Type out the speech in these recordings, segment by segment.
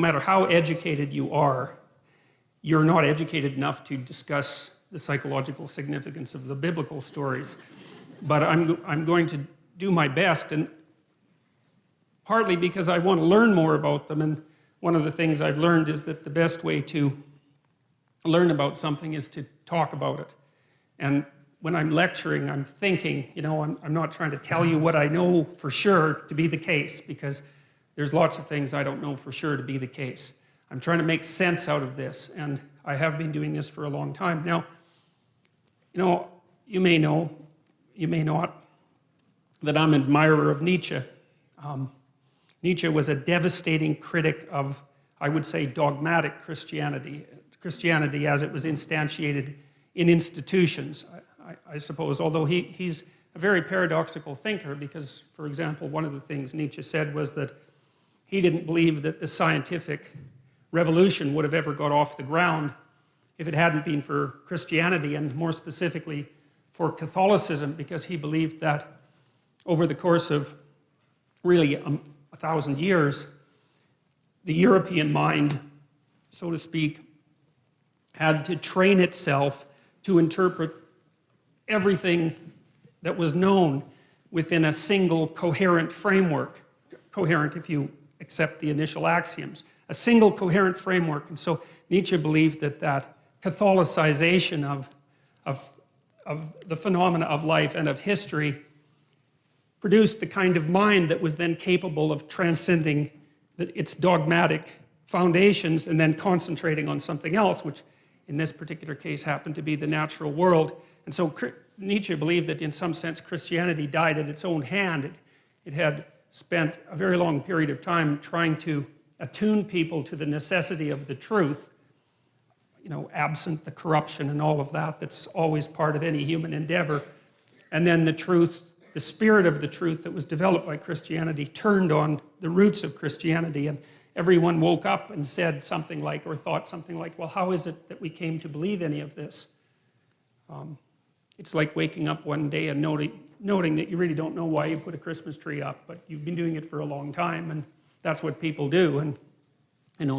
No matter how educated you are, you're not educated enough to discuss the psychological significance of the biblical stories. But I'm going to do my best, and partly because I want to learn more about them. And one of the things I've learned is that the best way to learn about something is to talk about it. And when I'm lecturing, I'm thinking, I'm not trying to tell you what I know for sure to be the case, because there's lots of things I don't know for sure to be the case. I'm trying to make sense out of this, and I have been doing this for a long time. Now, you may know, you may not, that I'm an admirer of Nietzsche. Nietzsche was a devastating critic of, I would say, dogmatic Christianity. Christianity as it was instantiated in institutions, I suppose, although he's a very paradoxical thinker, because, for example, one of the things Nietzsche said was that he didn't believe that the scientific revolution would have ever got off the ground if it hadn't been for Christianity, and more specifically for Catholicism, because he believed that over the course of really 1,000 years, the European mind, so to speak, had to train itself to interpret everything that was known within a single coherent framework. Coherent if you accept the initial axioms. A single coherent framework. And so Nietzsche believed that Catholicization of the phenomena of life and of history produced the kind of mind that was then capable of transcending its dogmatic foundations and then concentrating on something else, which in this particular case happened to be the natural world. And so Nietzsche believed that in some sense Christianity died at its own hand. It had spent a very long period of time trying to attune people to the necessity of the truth, absent the corruption and all of that that's always part of any human endeavor. And then the truth, the spirit of the truth that was developed by Christianity turned on the roots of Christianity, and everyone woke up and said something like, or thought something like, well, how is it that we came to believe any of this? It's like waking up one day and noting that you really don't know why you put a Christmas tree up, but you've been doing it for a long time, and that's what people do. And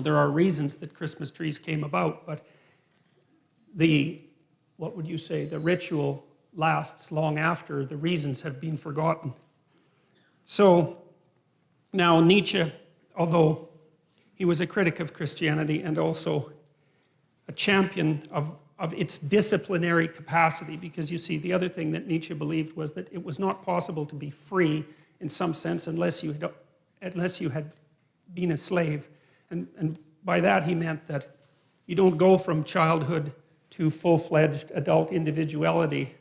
there are reasons that Christmas trees came about, but the ritual lasts long after the reasons have been forgotten. So now Nietzsche, although he was a critic of Christianity and also a champion of its disciplinary capacity, because you see, the other thing that Nietzsche believed was that it was not possible to be free in some sense unless you had been a slave. And by that he meant that you don't go from childhood to full-fledged adult individuality.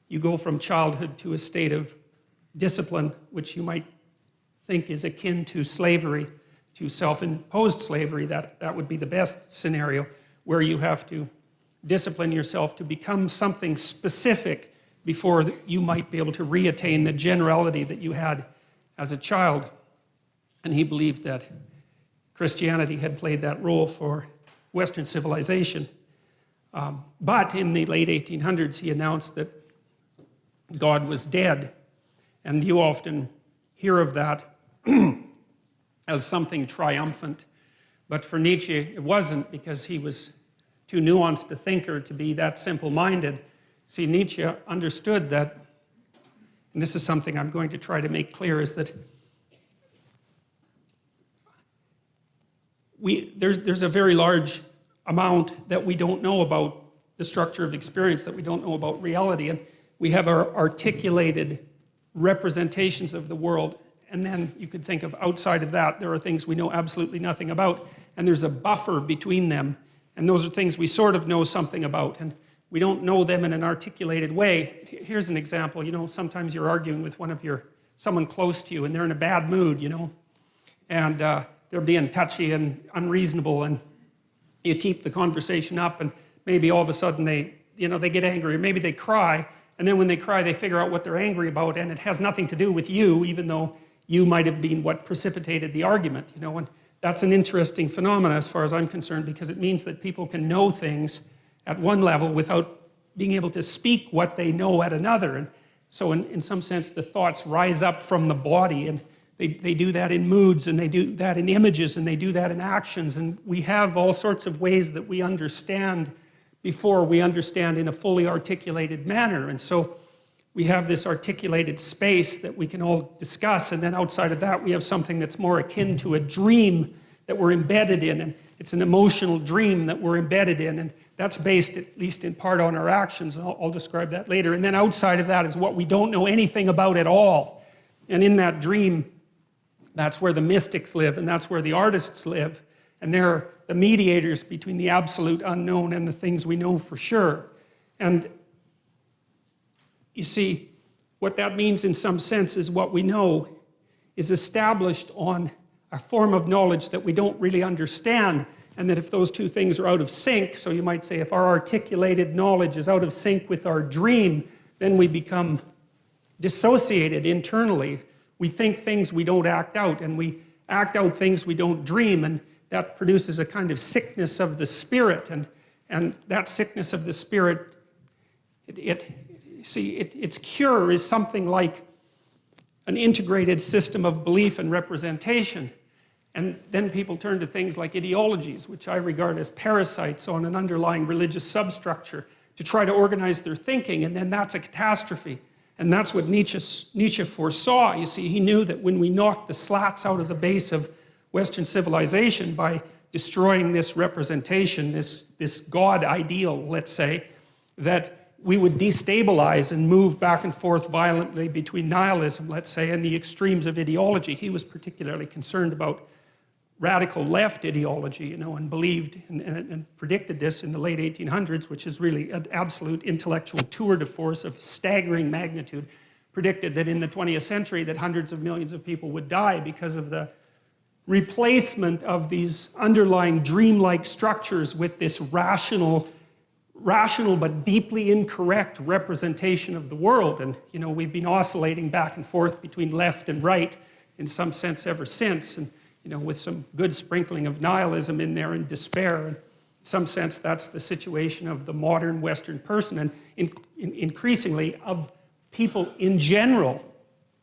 You go from childhood to a state of discipline, which you might think is akin to slavery, to self-imposed slavery. That would be the best scenario, where you have to discipline yourself to become something specific before you might be able to reattain the generality that you had as a child. And he believed that Christianity had played that role for Western civilization. But in the late 1800s, he announced that God was dead. And you often hear of that as something triumphant. But for Nietzsche, it wasn't, because he was too nuanced a thinker to be that simple-minded. See, Nietzsche understood that, and this is something I'm going to try to make clear, is that there's a very large amount that we don't know about the structure of experience, that we don't know about reality, and we have our articulated representations of the world, and then you could think of outside of that, there are things we know absolutely nothing about, and there's a buffer between them, and those are things we sort of know something about, and we don't know them in an articulated way. Here's an example. Sometimes you're arguing with someone close to you, and they're in a bad mood, and they're being touchy and unreasonable, and you keep the conversation up, and maybe all of a sudden they get angry, or maybe they cry, and then when they cry, they figure out what they're angry about, and it has nothing to do with you, even though you might have been what precipitated the argument, and that's an interesting phenomenon as far as I'm concerned, because it means that people can know things at one level without being able to speak what they know at another. And so in some sense, the thoughts rise up from the body, and They do that in moods, and they do that in images, and they do that in actions. And we have all sorts of ways that we understand before we understand in a fully articulated manner. And so we have this articulated space that we can all discuss, and then outside of that we have something that's more akin to a dream that we're embedded in, and it's an emotional dream that we're embedded in, and that's based at least in part on our actions. I'll describe that later. And then outside of that is what we don't know anything about at all. And in that dream, that's where the mystics live, and that's where the artists live, and they're the mediators between the absolute unknown and the things we know for sure. And you see, what that means in some sense is what we know is established on a form of knowledge that we don't really understand, and that if those two things are out of sync, so you might say if our articulated knowledge is out of sync with our dream, then we become dissociated internally. We think things we don't act out, and we act out things we don't dream, and that produces a kind of sickness of the spirit, and that sickness of the spirit, its cure is something like an integrated system of belief and representation. And then people turn to things like ideologies, which I regard as parasites on an underlying religious substructure, to try to organize their thinking, and then that's a catastrophe. And that's what Nietzsche foresaw. You see, he knew that when we knocked the slats out of the base of Western civilization by destroying this representation, this God ideal, let's say, that we would destabilize and move back and forth violently between nihilism, let's say, and the extremes of ideology. He was particularly concerned about radical left ideology, you know, and believed and predicted this in the late 1800s, which is really an absolute intellectual tour de force of staggering magnitude, predicted that in the 20th century that hundreds of millions of people would die because of the replacement of these underlying dreamlike structures with this rational but deeply incorrect representation of the world. And, you know, we've been oscillating back and forth between left and right in some sense ever since, and, you know, with some good sprinkling of nihilism in there and despair. And in some sense, that's the situation of the modern Western person, and increasingly of people in general.